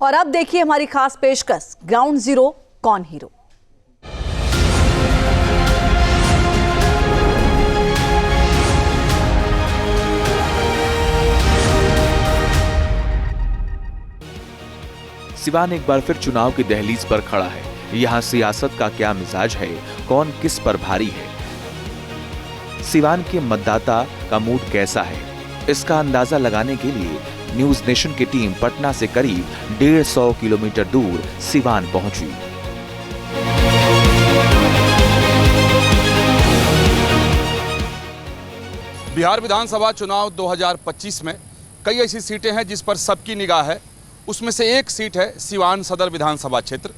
और अब देखिए हमारी खास पेशकश ग्राउंड जीरो कौन हीरो। सिवान एक बार फिर चुनाव की दहलीज पर खड़ा है। यहाँ सियासत का क्या मिजाज है, कौन किस पर भारी है, सिवान के मतदाता का मूड कैसा है, इसका अंदाजा लगाने के लिए न्यूज नेशन की टीम पटना से करीब 150 किलोमीटर दूर सिवान पहुंची। बिहार विधानसभा चुनाव 2025 में कई ऐसी सीटें हैं जिस पर सबकी निगाह है। उसमें से एक सीट है सिवान सदर विधानसभा क्षेत्र,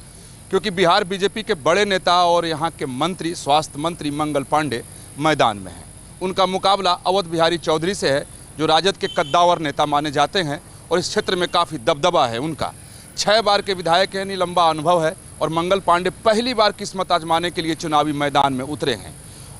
क्योंकि बिहार बीजेपी के बड़े नेता और यहाँ के मंत्री स्वास्थ्य मंत्री मंगल पांडे मैदान में हैं। उनका मुकाबला अवध बिहारी चौधरी से है, जो राजद के कद्दावर नेता माने जाते हैं और इस क्षेत्र में काफ़ी दबदबा है उनका। 6 बार के विधायक हैं, लंबा अनुभव है और मंगल पांडे पहली बार किस्मत आजमाने के लिए चुनावी मैदान में उतरे हैं।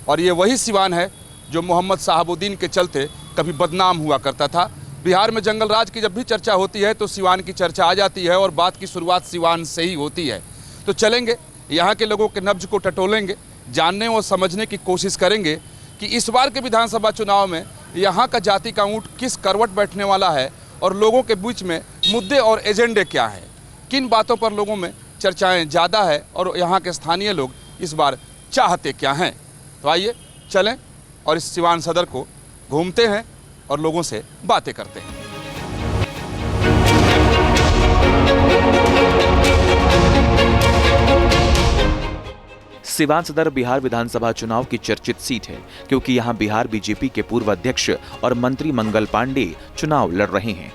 और ये वही सिवान है जो मोहम्मद साहबुद्दीन के चलते कभी बदनाम हुआ करता था। बिहार में जंगल राज की जब भी चर्चा होती है तो सिवान की चर्चा आ जाती है और बात की शुरुआत सिवान से ही होती है। तो चलेंगे, यहाँ के लोगों के नब्ज को टटोलेंगे, जानने और समझने की कोशिश करेंगे कि इस बार के विधानसभा चुनाव में यहाँ का जाति का ऊँट किस करवट बैठने वाला है और लोगों के बीच में मुद्दे और एजेंडे क्या हैं, किन बातों पर लोगों में चर्चाएँ ज़्यादा है और यहाँ के स्थानीय लोग इस बार चाहते क्या हैं। तो आइए चलें और इस सिवान सदर को घूमते हैं और लोगों से बातें करते हैं। सिवान सदर बिहार विधानसभा चुनाव की चर्चित सीट है, क्योंकि यहां बिहार बीजेपी के पूर्व अध्यक्ष और मंत्री मंगल पांडे चुनाव लड़ रहे हैं।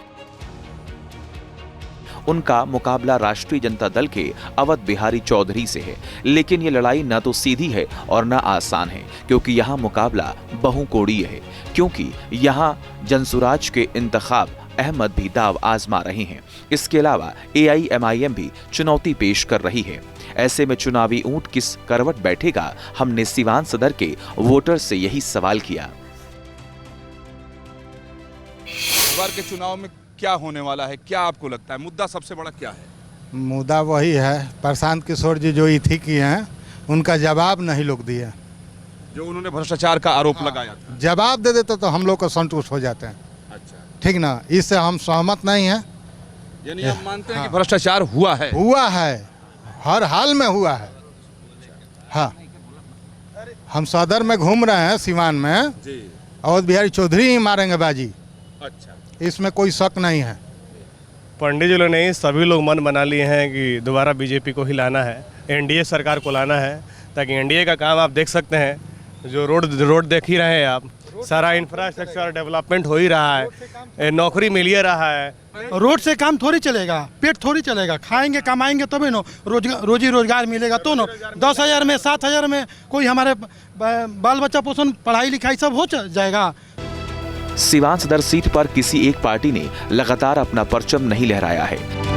उनका मुकाबला राष्ट्रीय जनता दल के अवध बिहारी चौधरी से है, लेकिन ये लड़ाई न तो सीधी है और न आसान है, क्योंकि यहाँ मुकाबला बहुकोणीय है। क्योंकि यहाँ जनसुराज के इंतखाब अहमद भी दाव आजमा रहे हैं। इसके अलावा AIMIM भी चुनौती पेश कर रही है। ऐसे में चुनावी ऊंट किस करवट बैठेगा, हमने सिवान सदर के वोटर से यही सवाल किया। इस बार के चुनाव में क्या होने वाला है, क्या आपको लगता है मुद्दा सबसे बड़ा क्या है? मुद्दा वही है, प्रशांत किशोर जी जो इथी की हैं उनका जवाब नहीं लोग दिए, जो उन्होंने भ्रष्टाचार का आरोप लगाया था। जवाब दे देते तो हम लोग को संतुष्ट हो जाते हैं। अच्छा, ठीक ना, इससे हम सहमत नहीं हैं। यानी हम मानते हैं कि भ्रष्टाचार हुआ है। हुआ है, हर हाल में हुआ है। हाँ, हम सदर में घूम रहे हैं सिवान में जी, अवध बिहारी चौधरी ही मारेंगे बाजी। अच्छा, इसमें कोई शक नहीं है। पंडित जी लोग नहीं, सभी लोग मन बना लिए हैं कि दोबारा बीजेपी को ही लाना है, NDA सरकार को लाना है, ताकि NDA का काम आप देख सकते हैं, जो रोड देख ही रहे हैं आप, सारा इंफ्रास्ट्रक्चर डेवलपमेंट हो ही रहा है, नौकरी मिल ही रहा है। रोड से काम थोड़ी चलेगा, पेट थोड़ी चलेगा, खाएंगे कमाएंगे तभी न रोजी रोजगार मिलेगा तो न। 10,000 में 7,000 में कोई हमारे बाल बच्चा पोषण पढ़ाई लिखाई सब हो जाएगा। सिवान सदर सीट पर किसी एक पार्टी ने लगातार अपना परचम नहीं लहराया है।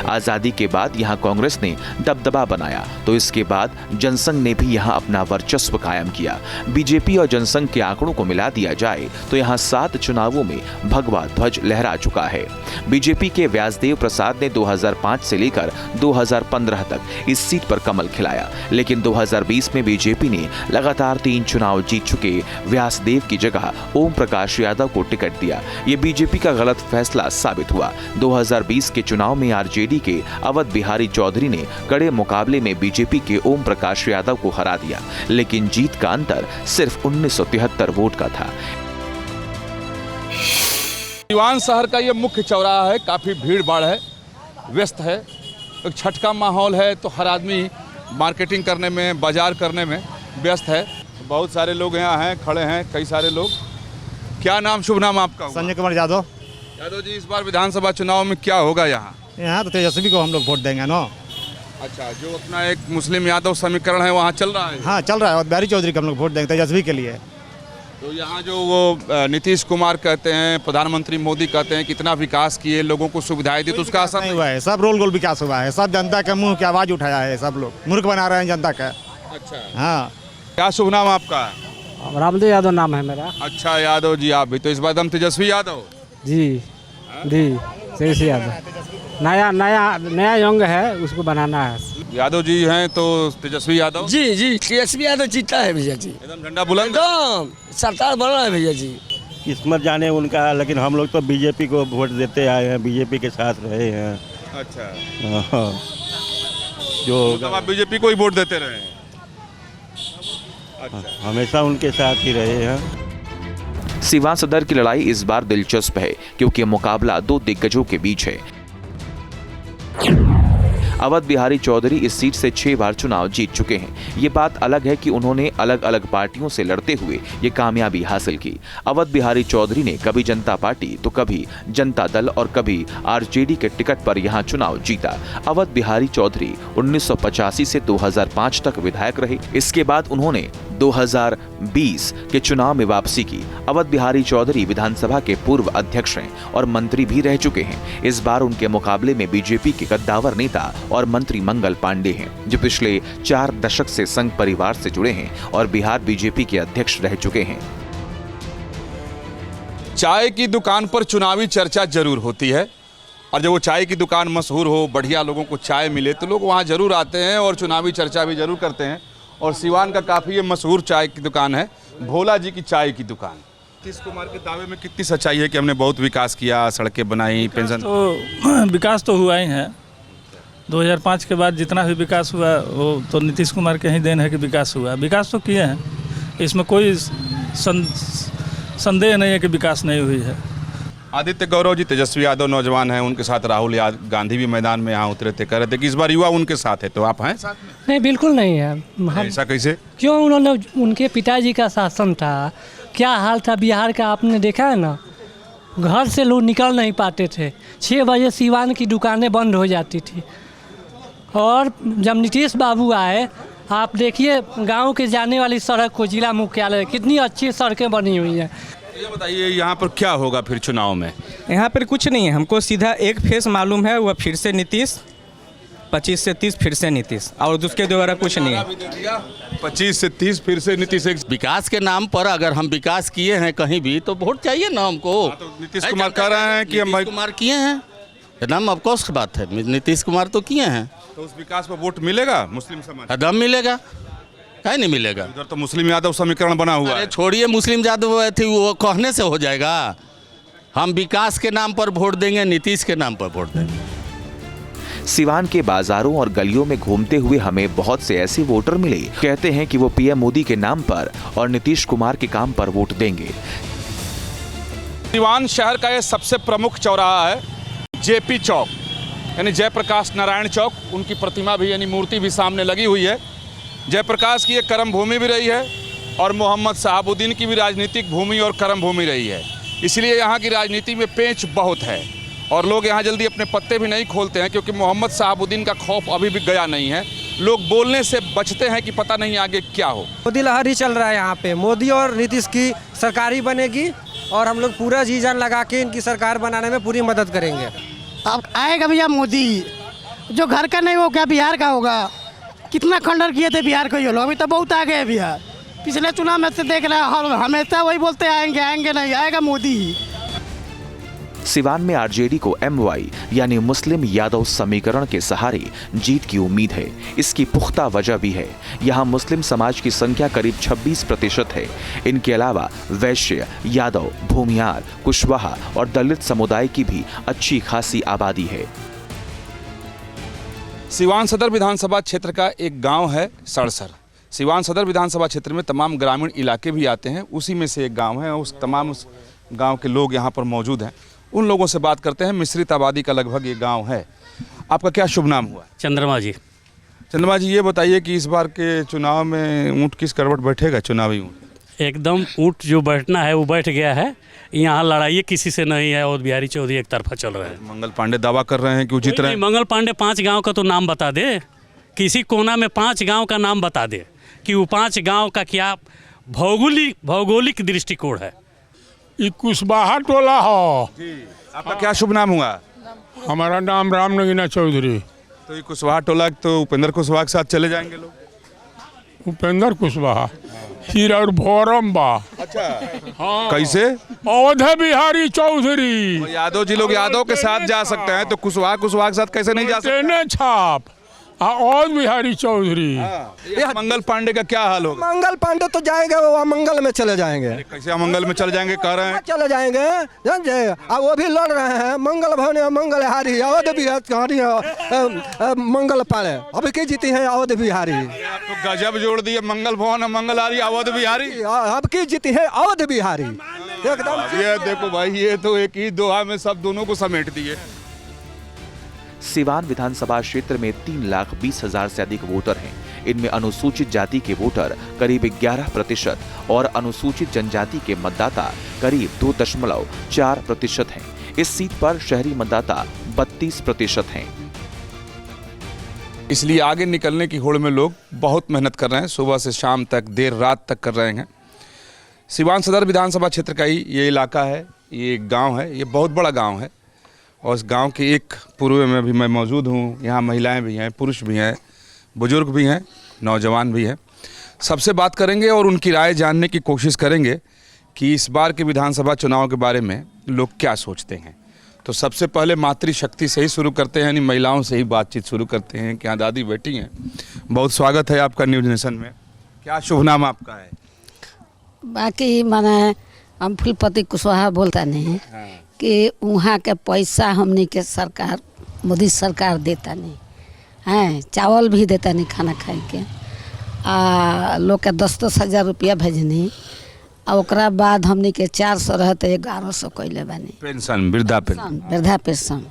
आजादी के बाद यहां कांग्रेस ने दबदबा बनाया, तो इसके बाद जनसंघ ने भी यहां अपना वर्चस्व कायम किया। बीजेपी और जनसंघ के आंकड़ों को मिला दिया जाए तो यहां 7 चुनावों में भगवा ध्वज लहरा चुका है। बीजेपी के व्यासदेव प्रसाद ने 2005 से लेकर 2015 तक इस सीट पर कमल खिलाया, लेकिन 2020 में बीजेपी ने लगातार 3 चुनाव जीत चुके व्यासदेव की जगह ओम प्रकाश यादव को टिकट दिया। ये बीजेपी का गलत फैसला साबित हुआ। 2020 के चुनाव में RJD के अवध बिहारी चौधरी ने कड़े मुकाबले में बीजेपी के ओम प्रकाश यादव को हरा दिया, लेकिन जीत का अंतर सिर्फ 1973 वोट का था। सिवान शहर का ये मुख्य चौराहा है, काफ़ी भीड़ भाड़ है, व्यस्त है, एक छठ का माहौल है, तो हर आदमी मार्केटिंग करने में, बाजार करने में व्यस्त है। बहुत सारे लोग यहाँ हैं, खड़े हैं कई सारे लोग। क्या नाम, शुभ नाम आपका? संजय कुमार यादव। यादव जी, इस बार विधानसभा चुनाव में क्या होगा यहाँ? यहाँ तो तेजस्वी को हम लोग वोट देंगे ना। अच्छा, जो अपना एक मुस्लिम यादव समीकरण है वहाँ चल रहा है? हाँ चल रहा है, और बिहारी चौधरी को हम लोग वोट देंगे तेजस्वी के लिए। तो यहाँ जो वो नीतीश कुमार कहते हैं, प्रधानमंत्री मोदी कहते हैं कितना विकास किए, लोगों को सुविधाएं दी, तो उसका असर नहीं हुआ है। सब रोल विकास हुआ है, सब जनता के मुंह की आवाज़ उठाया है, सब लोग मूर्ख बना रहे हैं जनता का। अच्छा, हाँ। क्या शुभ नाम आपका? रामदेव यादव नाम है मेरा। अच्छा यादव जी, आप भी तो इस बार हम तेजस्वी यादव जी जी। तेजस्वी यादव नया यंग है, उसको बनाना है। यादव जी हैं तो तेजस्वी यादव जी तेजस्वी यादव जीता है भैया जी, एकदम झंडा बुलंद। एकदम सरकार बना है भैया जी। किस्मत जाने उनका, लेकिन हम लोग तो बीजेपी को वोट देते आए हैं, बीजेपी के साथ रहे हैं। अच्छा, हाँ, जो तो आप बीजेपी को ही वोट देते रहे हैं? अच्छा, हमेशा उनके साथ ही रहे हैं। सीवान सदर की लड़ाई इस बार दिलचस्प है क्योंकि मुकाबला दो दिग्गजों के बीच है। अवध बिहारी चौधरी इस सीट से 6 बार चुनाव जीत चुके हैं। ये बात अलग है कि उन्होंने अलग अलग पार्टियों से लड़ते हुए ये कामयाबी हासिल की। अवध बिहारी चौधरी ने कभी जनता पार्टी तो कभी जनता दल और कभी आरजेडी के टिकट पर यहाँ चुनाव जीता। अवध बिहारी चौधरी 1985 से 2005 तक विधायक रहे। इसके बाद उन्होंने 2020 के चुनाव में वापसी की। अवध बिहारी चौधरी विधानसभा के पूर्व अध्यक्ष हैं और मंत्री भी रह चुके हैं। इस बार उनके मुकाबले में बीजेपी के कद्दावर नेता और मंत्री मंगल पांडे हैं, जो पिछले 4 दशक से संघ परिवार से जुड़े हैं और बिहार बीजेपी के अध्यक्ष रह चुके हैं। चाय की दुकान पर चुनावी चर्चा जरूर होती है और जब वो चाय की दुकान मशहूर हो, बढ़िया लोगों को चाय मिले तो लोग वहाँ जरूर आते हैं और चुनावी चर्चा भी जरूर करते हैं। और सिवान का काफ़ी ये मशहूर चाय की दुकान है, भोला जी की चाय की दुकान। नीतीश कुमार के दावे में कितनी सच्चाई है कि हमने बहुत विकास किया, सड़कें बनाई, पेंशन? तो विकास तो हुआ ही है। 2005 के बाद जितना भी विकास हुआ वो तो नीतीश कुमार के ही देन है कि विकास हुआ। विकास तो किए हैं, इसमें कोई संदेह नहीं है कि विकास नहीं हुई है। आदित्य गौरव जी तेजस्वी यादव नौजवान हैं, उनके साथ राहुल गांधी भी मैदान में यहाँ उतरे थे, कह रहे थे कि इस बार युवा उनके साथ है, तो आप हैं साथ में? नहीं, बिल्कुल नहीं है। ऐसा कैसे? क्यों? उन्होंने, उनके पिताजी का शासन था, क्या हाल था बिहार का आपने देखा है ना। घर से लोग निकल नहीं पाते थे, 6 बजे सिवान की दुकानें बंद हो जाती थी। और जब नीतीश बाबू आए, आप देखिए गांव के जाने वाली सड़क को जिला मुख्यालय कितनी अच्छी सड़कें बनी हुई हैं। ये बताइए यहाँ पर क्या होगा फिर चुनाव में? यहाँ पर कुछ नहीं है, हमको सीधा एक फेस मालूम है, वह फिर से नीतीश, 25 से 30 फिर से नीतीश, और उसके द्वारा कुछ नहीं है। 25 से 30 फिर से नीतीश। विकास के नाम पर अगर हम विकास किए हैं कहीं भी तो वोट चाहिए ना हमको। तो नीतीश कुमार कह रहे हैं कि हम कुमार किए हैं, एकदम ऑफकोर्स की बात है, नीतीश कुमार तो किए हैं, तो उस विकास पर वोट मिलेगा मुस्लिम समाज? एकदम मिलेगा, कहीं नहीं मिलेगा। उधर तो मुस्लिम यादव समीकरण बना हुआ है। छोड़िए मुस्लिम यादव थी, वो कहने से हो जाएगा। हम विकास के नाम पर वोट देंगे, नीतीश के नाम पर वोट देंगे। सिवान के बाजारों और गलियों में घूमते हुए हमें बहुत से ऐसे वोटर मिले, कहते हैं कि वो पीएम मोदी के नाम पर और नीतीश कुमार के काम पर वोट देंगे। सिवान शहर का ये सबसे प्रमुख चौराहा है जेपी चौक, यानी जयप्रकाश नारायण चौक। उनकी प्रतिमा भी यानी मूर्ति भी सामने लगी हुई है। जयप्रकाश की ये कर्म भूमि भी रही है और मोहम्मद शहाबुद्दीन की भी राजनीतिक भूमि और कर्म भूमि रही है। इसलिए यहाँ की राजनीति में पेंच बहुत है और लोग यहाँ जल्दी अपने पत्ते भी नहीं खोलते हैं, क्योंकि मोहम्मद शहाबुद्दीन का खौफ अभी भी गया नहीं है। लोग बोलने से बचते हैं कि पता नहीं आगे क्या हो। मोदी लहर ही चल रहा है यहाँ पे। मोदी और नीतीश की सरकार ही बनेगी और हम लोग पूरा जी जान लगा के इनकी सरकार बनाने में पूरी मदद करेंगे। अब आएगा भैया मोदी, जो घर का नहीं हो क्या बिहार का होगा। कितना खंडन किए थे बिहार को ये लोग, अभी तो बहुत आगे है बिहार। पिछले चुनाव में से देख रहे हैं, हमेशा वही बोलते आएंगे आएंगे, नहीं आएगा मोदी ही। सिवान में आरजेडी को MY यानी मुस्लिम यादव समीकरण के सहारे जीत की उम्मीद है। इसकी पुख्ता वजह भी है। यहाँ मुस्लिम समाज की संख्या करीब 26% है। इनके अलावा वैश्य, यादव, भूमियार, कुशवाहा और दलित समुदाय की भी अच्छी खासी आबादी है। सिवान सदर विधानसभा क्षेत्र का एक गांव है सड़सर। सिवान सदर विधानसभा क्षेत्र में तमाम ग्रामीण इलाके भी आते हैं, उसी में से एक गांव है। उस तमाम गांव के लोग यहाँ पर मौजूद हैं। उन लोगों से बात करते हैं। मिश्रित आबादी का लगभग ये गांव है। आपका क्या शुभ नाम हुआ? चंद्रमा जी। चंद्रमा जी, ये बताइए कि इस बार के चुनाव में ऊँट किस करवट बैठेगा? चुनावी ऊँट एकदम ऊँट जो बैठना है वो बैठ गया है। यहाँ लड़ाई किसी से नहीं है और बिहारी चौधरी एक तरफा चल रहे हैं। मंगल पांडे दावा कर रहे हैं कि वो जीत रहे हैं। मंगल पांडे 5 गांव का तो नाम बता दे, किसी कोना में 5 गांव का नाम बता दे कि वो 5 गांव का क्या भौगोलिक दृष्टिकोण है। ये कुशवाहा टोला हो। आपका क्या शुभ नाम हुआ? हमारा नाम राम नगीना चौधरी। तो ये कुशवाहा टोला तो उपेंद्र कुशवाहा के साथ चले जाएंगे लोग। उपेंद्र कुशवाहा फिर और फोरम बा। अच्छा, हाँ। कैसे? अवध बिहारी चौधरी। यादव जी लोग यादव के साथ जा सकते हैं, तो कुशवाहा के साथ कैसे नहीं जा सकते? तेने छाप अवध बिहारी चौधरी। ये मंगल पांडे का क्या हाल होगा? मंगल पांडे तो जाएंगे, वो अमंगल में चले जाएंगे। कैसे अमंगल में चले जाएंगे कह रहे हैं? चले जाएंगे, समझे? अब वो भी लड़ रहे हैं, मंगल भवन मंगल हारी, अवध बिहारी मंगल पांडे अभी की जीती है अवध बिहारी। तो गजब जोड़ दिए, मंगल भवन मंगल हारी अवध बिहारी, अब की जीती है अवध बिहारी एकदम। ये देखो भाई, ये तो एक ही दोहा में सब दोनों को समेट दिए। सिवान विधानसभा क्षेत्र में 3,20,000 से अधिक वोटर हैं। इनमें अनुसूचित जाति के वोटर करीब 11% और अनुसूचित जनजाति के मतदाता करीब 2.4% हैं। इस सीट पर शहरी मतदाता 32% हैं। इसलिए आगे निकलने की होड़ में लोग बहुत मेहनत कर रहे हैं, सुबह से शाम तक, देर रात तक कर रहे हैं। सिवान सदर विधानसभा क्षेत्र का ही ये इलाका है, ये एक गाँव है, ये बहुत बड़ा गाँव है। और इस गांव के एक पूर्व में भी मैं मौजूद हूं। यहाँ महिलाएं भी हैं, पुरुष भी हैं, बुजुर्ग भी हैं, नौजवान भी हैं। सबसे बात करेंगे और उनकी राय जानने की कोशिश करेंगे कि इस बार के विधानसभा चुनाव के बारे में लोग क्या सोचते हैं। तो सबसे पहले मातृशक्ति से ही शुरू करते हैं, यानी महिलाओं से ही बातचीत शुरू करते हैं। क्या दादी बैठी हैं? बहुत स्वागत है आपका न्यूज़ नेशन में। क्या शुभ नाम आपका है? बाकी माने हम फूलपति कुशवाहा बोलता नहीं कि वहाँ के पैसा हमने के सरकार, मोदी सरकार देता नहीं है, चावल भी देता नहीं खाना खाए के, लोग के 10-10 हज़ार रुपया भेजनी, और ओकरा बाद हमने के 400 रहते 1100 कैले बनी पेंशन, वृद्धा पेंशन।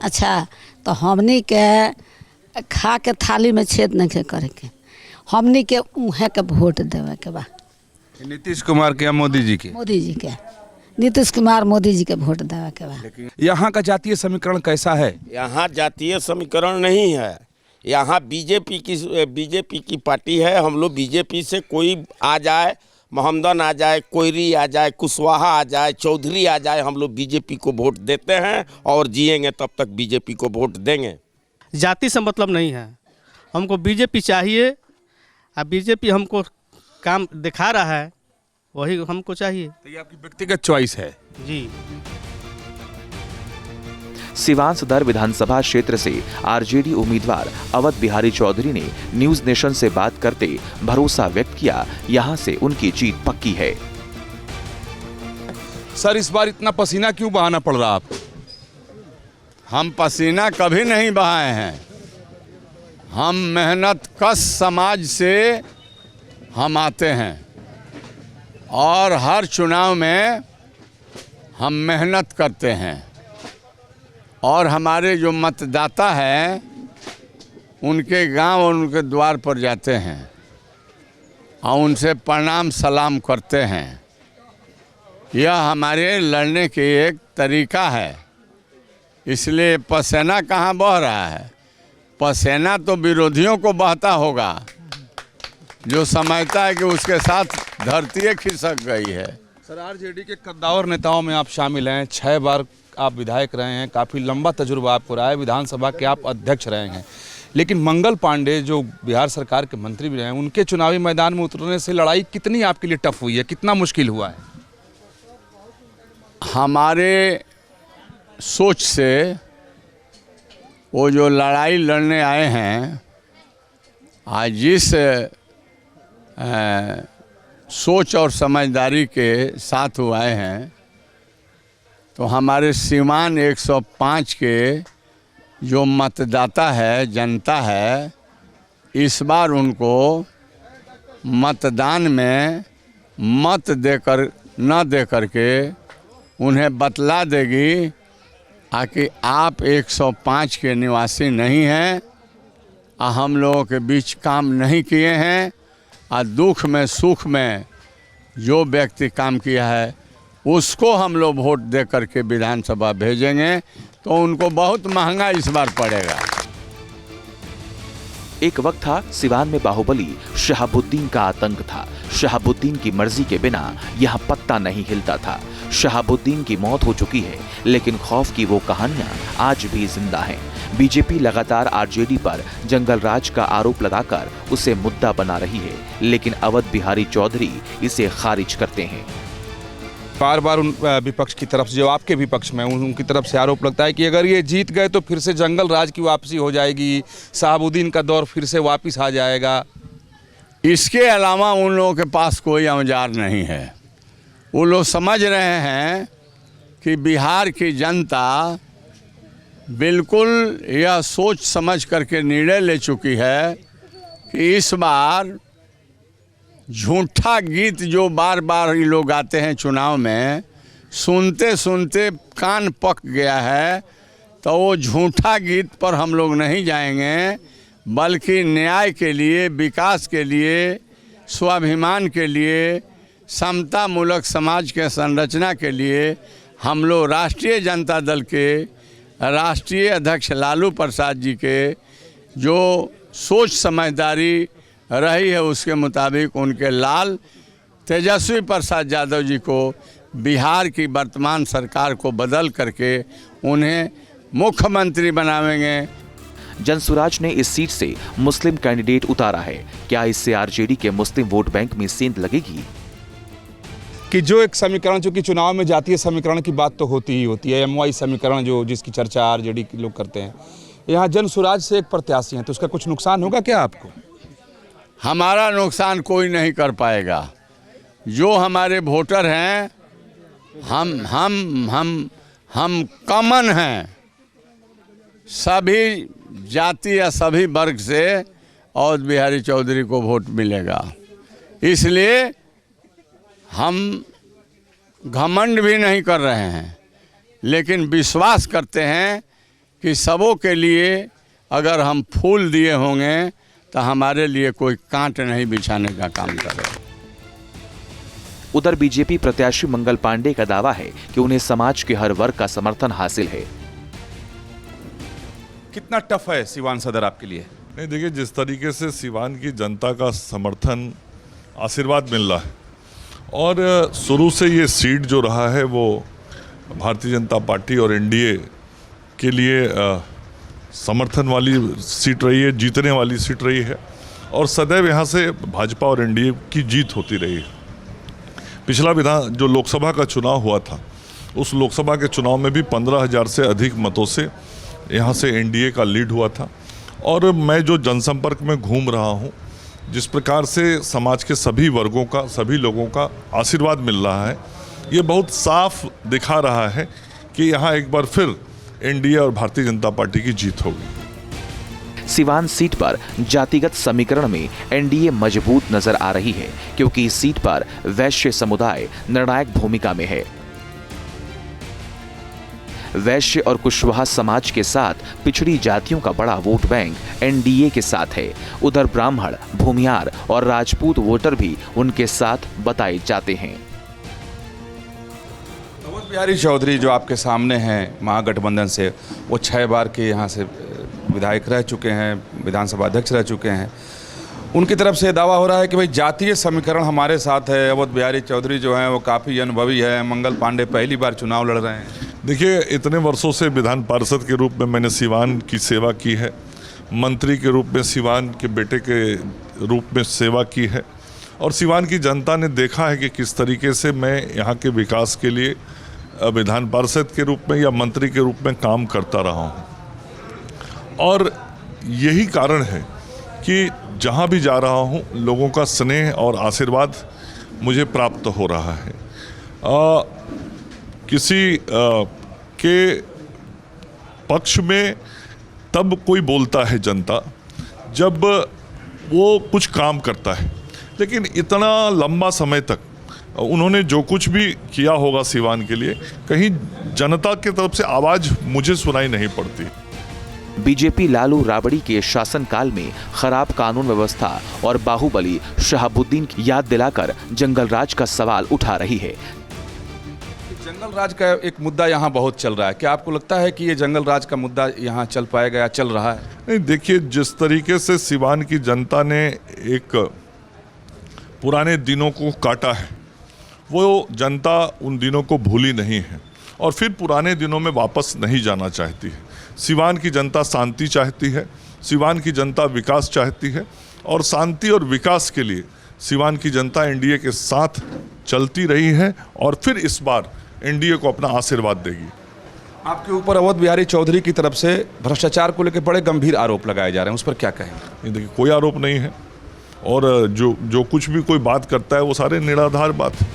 अच्छा, तो हमने के खा के थाली में छेद नहीं करे के, हमने के उहे के वोट देवे के बा। नीतीश कुमार के या मोदी जी के? मोदी जी के, नीतीश कुमार मोदी जी के वोट देवे के बा। यहाँ का जातीय समीकरण कैसा है? यहाँ जातीय समीकरण नहीं है, यहाँ बीजेपी की पार्टी है। हम लोग बीजेपी से कोई आ जाए, मोहम्मदन आ जाए, कोयरी आ जाए, कुशवाहा आ जाए, चौधरी आ जाए, हम लोग बीजेपी को वोट देते हैं और जिएंगे तब तक बीजेपी को वोट देंगे। जाति से मतलब नहीं है, हमको बीजेपी चाहिए, अब बीजेपी हमको काम दिखा रहा है, वही हमको चाहिए। तो ये आपकी व्यक्तिगत चॉइस है जी। सिवान सदर विधानसभा क्षेत्र से आरजेडी उम्मीदवार अवध बिहारी चौधरी ने न्यूज नेशन से बात करते भरोसा व्यक्त किया, यहां से उनकी जीत पक्की है। सर, इस बार इतना पसीना क्यों बहाना पड़ रहा आपको? हम पसीना कभी नहीं बहाए हैं। हम मेहनत कश समाज से हम आते हैं और हर चुनाव में हम मेहनत करते हैं और हमारे जो मतदाता हैं उनके गांव और उनके द्वार पर जाते हैं और उनसे प्रणाम सलाम करते हैं। यह हमारे लड़ने के एक तरीका है। इसलिए पसीना कहाँ बह रहा है? पसीना तो विरोधियों को बहता होगा, जो समझता है कि उसके साथ धरती खिसक गई है। सर, आरजेडी के कद्दावर नेताओं में आप शामिल हैं, 6 बार आप विधायक रहे हैं, काफ़ी लंबा तजुर्बा आपको रहा है, विधानसभा के आप अध्यक्ष रहे हैं। लेकिन मंगल पांडे जो बिहार सरकार के मंत्री भी रहे हैं, उनके चुनावी मैदान में उतरने से लड़ाई कितनी आपके लिए टफ हुई है, कितना मुश्किल हुआ है? हमारे सोच से वो जो लड़ाई लड़ने आए हैं, आज जिस सोच और समझदारी के साथ वो आए हैं, तो हमारे सीमान 105 के जो मतदाता है, जनता है, इस बार उनको मतदान में मत देकर न दे करके उन्हें बतला देगी कि आप 105 के निवासी नहीं हैं, हम लोगों के बीच काम नहीं किए हैं, और दुख में सुख में जो व्यक्ति काम किया है उसको हम लोग वोट दे करके विधानसभा भेजेंगे, तो उनको बहुत महंगा इस बार पड़ेगा। एक वक्त था सिवान में बाहुबली शहाबुद्दीन का आतंक था। शहाबुद्दीन की मर्जी के बिना यहां पत्ता नहीं हिलता था। शहाबुद्दीन की मौत हो चुकी है, लेकिन खौफ की वो कहानियां आज भी जिंदा हैं। बीजेपी लगातार आरजेडी पर जंगल राज का आरोप लगाकर उसे मुद्दा बना रही है, लेकिन अवध बिहारी चौधरी इसे खारिज करते हैं। बार बार उन विपक्ष की तरफ से, जो आपके विपक्ष में उनकी तरफ से आरोप लगता है कि अगर ये जीत गए तो फिर से जंगल राज की वापसी हो जाएगी, शहाबुद्दीन का दौर फिर से वापस आ जाएगा। इसके अलावा उन लोगों के पास कोई औजार नहीं है। वो लोग समझ रहे हैं कि बिहार की जनता बिल्कुल यह सोच समझ करके निर्णय ले चुकी है कि इस बार झूठा गीत जो बार बार ये लोग गाते हैं चुनाव में, सुनते सुनते कान पक गया है, तो वो झूठा गीत पर हम लोग नहीं जाएंगे, बल्कि न्याय के लिए, विकास के लिए, स्वाभिमान के लिए, समता मूलक समाज के संरचना के लिए हम लोग राष्ट्रीय जनता दल के राष्ट्रीय अध्यक्ष लालू प्रसाद जी के जो सोच समझदारी रही है उसके मुताबिक उनके लाल तेजस्वी प्रसाद यादव जी को बिहार की वर्तमान सरकार को बदल करके उन्हें मुख्यमंत्री बनावेंगे। जनसुराज ने इस सीट से मुस्लिम कैंडिडेट उतारा है। क्या इससे आरजेडी के मुस्लिम वोट बैंक में सेंध लगेगी? कि जो एक समीकरण, जो कि चुनाव में जातीय समीकरण की बात तो होती ही होती है, एमवाई समीकरण जो जिसकी चर्चा आरजेडी के लोग करते हैं, यहाँ जनसुराज से एक प्रत्याशी हैं, तो उसका कुछ नुकसान होगा क्या आपको? हमारा नुकसान कोई नहीं कर पाएगा। जो हमारे वोटर हैं, हम कॉमन हैं, सभी जाति या सभी वर्ग से अवध बिहारी चौधरी को वोट मिलेगा। इसलिए हम घमंड भी नहीं कर रहे हैं, लेकिन विश्वास करते हैं कि सबों के लिए अगर हम फूल दिए होंगे तो हमारे लिए कोई कांट नहीं बिछाने का काम करे। उधर बीजेपी प्रत्याशी मंगल पांडे का दावा है कि उन्हें समाज के हर वर्ग का समर्थन हासिल है। कितना टफ है सिवान सदर आपके लिए? नहीं, देखिए, जिस तरीके से सिवान की जनता का समर्थन, आशीर्वाद मिल रहा है, और शुरू से ये सीट जो रहा है वो भारतीय जनता पार्टी और एनडीए के लिए समर्थन वाली सीट रही है, जीतने वाली सीट रही है, और सदैव यहाँ से भाजपा और एनडीए की जीत होती रही है। पिछला जो लोकसभा का चुनाव हुआ था, उस लोकसभा के चुनाव में भी 15,000 से अधिक मतों से यहाँ से एनडीए का लीड हुआ था। और मैं जो जनसंपर्क में घूम रहा हूँ, जिस प्रकार से समाज के सभी वर्गों का, सभी लोगों का आशीर्वाद मिल रहा है, ये बहुत साफ दिखा रहा है कि यहाँ एक बार फिर एनडीए और भारतीय जनता पार्टी की जीत होगी। सिवान सीट पर जातिगत समीकरण में एनडीए मजबूत नजर आ रही है, क्योंकि इस सीट पर वैश्य समुदाय निर्णायक भूमिका में है। वैश्य और कुशवाहा समाज के साथ पिछड़ी जातियों का बड़ा वोट बैंक एनडीए के साथ है। उधर ब्राह्मण, भूमियार और राजपूत वोटर भी उनके साथ बताए जाते हैं। अवध बिहारी चौधरी जो आपके सामने हैं महागठबंधन से, वो 6 बार के यहाँ से विधायक रह चुके हैं, विधानसभा अध्यक्ष रह चुके हैं। उनकी तरफ से दावा हो रहा है कि भाई जातीय समीकरण हमारे साथ है। अवध बिहारी चौधरी जो हैं वो काफ़ी अनुभवी है। मंगल पांडे पहली बार चुनाव लड़ रहे हैं। देखिए, इतने वर्षों से विधान पार्षद के रूप में मैंने सिवान की सेवा की है, मंत्री के रूप में सिवान के बेटे के रूप में सेवा की है, और सिवान की जनता ने देखा है कि किस तरीके से मैं यहाँ के विकास के लिए विधान पार्षद के रूप में या मंत्री के रूप में काम करता रहा हूँ। और यही कारण है कि जहाँ भी जा रहा हूँ लोगों का स्नेह और आशीर्वाद मुझे प्राप्त हो रहा है। किसी के पक्ष में तब कोई बोलता है जनता जब वो कुछ काम करता है, लेकिन इतना लंबा समय तक उन्होंने जो कुछ भी किया होगा सिवान के लिए, कहीं जनता की तरफ से आवाज़ मुझे सुनाई नहीं पड़ती। बीजेपी लालू राबड़ी के शासनकाल में खराब कानून व्यवस्था और बाहुबली शहाबुद्दीन की याद दिलाकर जंगल राज का सवाल उठा रही है। जंगल राज का एक मुद्दा यहाँ बहुत चल रहा है। क्या आपको लगता है कि ये जंगल राज का मुद्दा यहाँ चल पाएगा या चल रहा है? नहीं, देखिए, जिस तरीके से सिवान की जनता ने एक पुराने दिनों को काटा है, वो जनता उन दिनों को भूली नहीं है और फिर पुराने दिनों में वापस नहीं जाना चाहती है। सिवान की जनता शांति चाहती है, सिवान की जनता विकास चाहती है और शांति और विकास के लिए सिवान की जनता एनडीए के साथ चलती रही है और फिर इस बार एनडीए को अपना आशीर्वाद देगी। आपके ऊपर अवध बिहारी चौधरी की तरफ से भ्रष्टाचार को लेकर बड़े गंभीर आरोप लगाए जा रहे हैं, उस पर क्या कहेंगे? देखिए, कोई आरोप नहीं है और जो कुछ भी कोई बात करता है वो सारे निराधार बात है।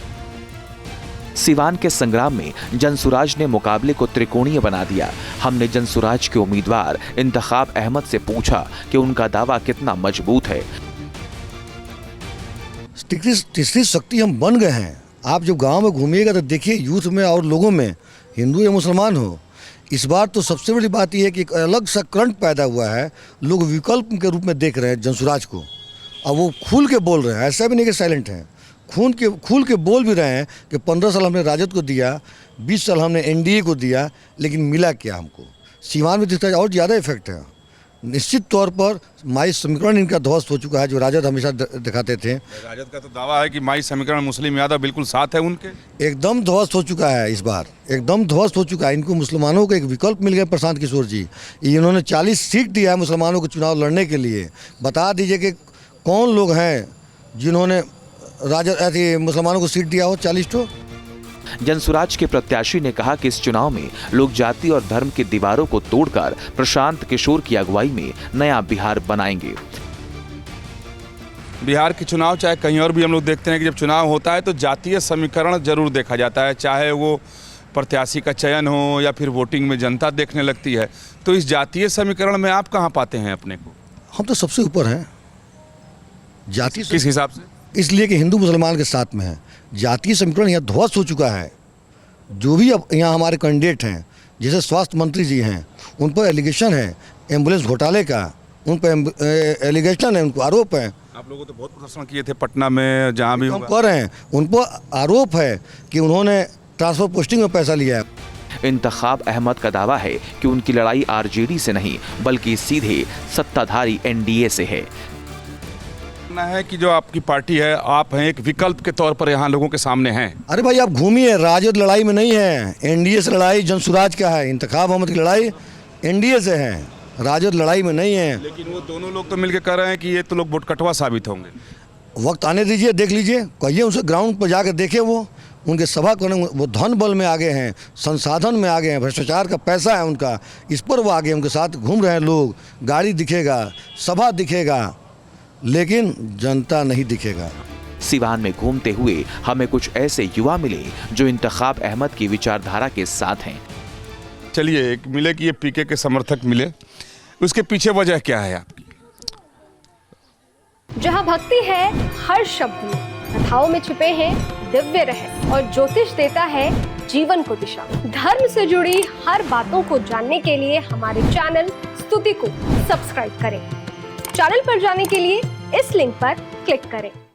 सिवान के संग्राम में जनसुराज ने मुकाबले को त्रिकोणीय बना दिया। हमने जनसुराज के उम्मीदवार इंतखाब अहमद से पूछा कि उनका दावा कितना मजबूत है। तीसरी शक्ति हम बन गए हैं। आप जब गांव में घूमिएगा तो देखिए, यूथ में और लोगों में, हिंदू या मुसलमान हो, इस बार तो सबसे बड़ी बात यह है कि एक अलग सा करंट पैदा हुआ है। लोग विकल्प के रूप में देख रहे हैं जनसुराज को, अब वो खुल के बोल रहे हैं, ऐसा भी नहीं कि साइलेंट हैं, खुल के बोल भी रहे हैं कि 15 साल हमने राजद को दिया, 20 साल हमने एनडीए को दिया, लेकिन मिला क्या हमको। सीवान में दिखता है और ज़्यादा इफेक्ट है। निश्चित तौर पर माई समीकरण इनका ध्वस्त हो चुका है, जो राजद हमेशा दिखाते थे। राजद का तो दावा है कि माई समीकरण मुस्लिम यादव बिल्कुल साथ है उनके, एकदम ध्वस्त हो चुका है। इस बार एकदम ध्वस्त हो चुका है। इनको मुसलमानों को एक विकल्प मिल गया। प्रशांत किशोर जी, इन्होंने 40 सीट दिया है मुसलमानों को चुनाव लड़ने के लिए। बता दीजिए कि कौन लोग हैं जिन्होंने राजद ऐसे मुसलमानों को सीट दिया हो 40 तो। जनसुराज के प्रत्याशी ने कहा कि इस चुनाव में लोग जाति और धर्म की दीवारों को तोड़कर प्रशांत किशोर की अगुवाई में नया बिहार बनाएंगे। बिहार के चुनाव चाहे कहीं और भी हम लोग देखते हैं कि जब चुनाव होता है तो जातीय समीकरण जरूर देखा जाता है, चाहे वो प्रत्याशी का चयन हो या फिर वोटिंग में जनता देखने लगती है। तो इस जातीय समीकरण में आप कहाँ पाते हैं अपने को? हम तो सबसे ऊपर हैं जाति। किस हिसाब से? इसलिए कि हिंदू मुसलमान के साथ में है। जातीय समीकरण यहाँ ध्वस्त हो चुका है। जो भी अब यहाँ हमारे कैंडिडेट हैं, जैसे स्वास्थ्य मंत्री जी हैं, उन पर एलिगेशन है एम्बुलेंस घोटाले का, उन पर एलिगेशन है, उनको आरोप है। आप लोगों तो बहुत प्रदर्शन किए थे पटना में, जहाँ भी हम कर रहे हैं, उन पर आरोप है कि उन्होंने ट्रांसफर पोस्टिंग में पैसा लिया है। इंतखाब अहमद का दावा है कि उनकी लड़ाई आरजेडी से नहीं बल्कि सीधे सत्ताधारी एनडीए से है। है कि जो आपकी पार्टी है, आप हैं एक विकल्प के तौर पर यहाँ लोगों के सामने हैं। अरे भाई आप घूमिए, राजद लड़ाई में नहीं है, एनडीए से लड़ाई जनसुराज का है। इंतखाब अहमद की लड़ाई एनडीए से है, राजद लड़ाई में नहीं है। लेकिन वो दोनों लोग तो मिलकर कह रहे हैं कि ये तो लोग वोटकटवा साबित होंगे। वक्त आने दीजिए, देख लीजिए, कहिए उनसे ग्राउंड पर जाकर देखे, वो उनके सभा करने, वो धन बल में आगे हैं, संसाधन में आगे हैं, भ्रष्टाचार का पैसा है उनका, इस पर वो आगे, उनके साथ घूम रहे हैं लोग। गाड़ी दिखेगा, सभा दिखेगा, लेकिन जनता नहीं दिखेगा। सिवान में घूमते हुए हमें कुछ ऐसे युवा मिले जो इंतखाब अहमद की विचारधारा के साथ हैं। चलिए, एक मिले कि ये पीके के समर्थक मिले, उसके पीछे वजह क्या है आपकी? जहाँ भक्ति है हर शब्द में, कथाओं में छुपे हैं दिव्य रहस्य और ज्योतिष देता है जीवन को दिशा। धर्म से जुड़ी हर बातों को जानने के लिए हमारे चैनल स्तुति को सब्सक्राइब करें। चैनल पर जाने के लिए इस लिंक पर क्लिक करें।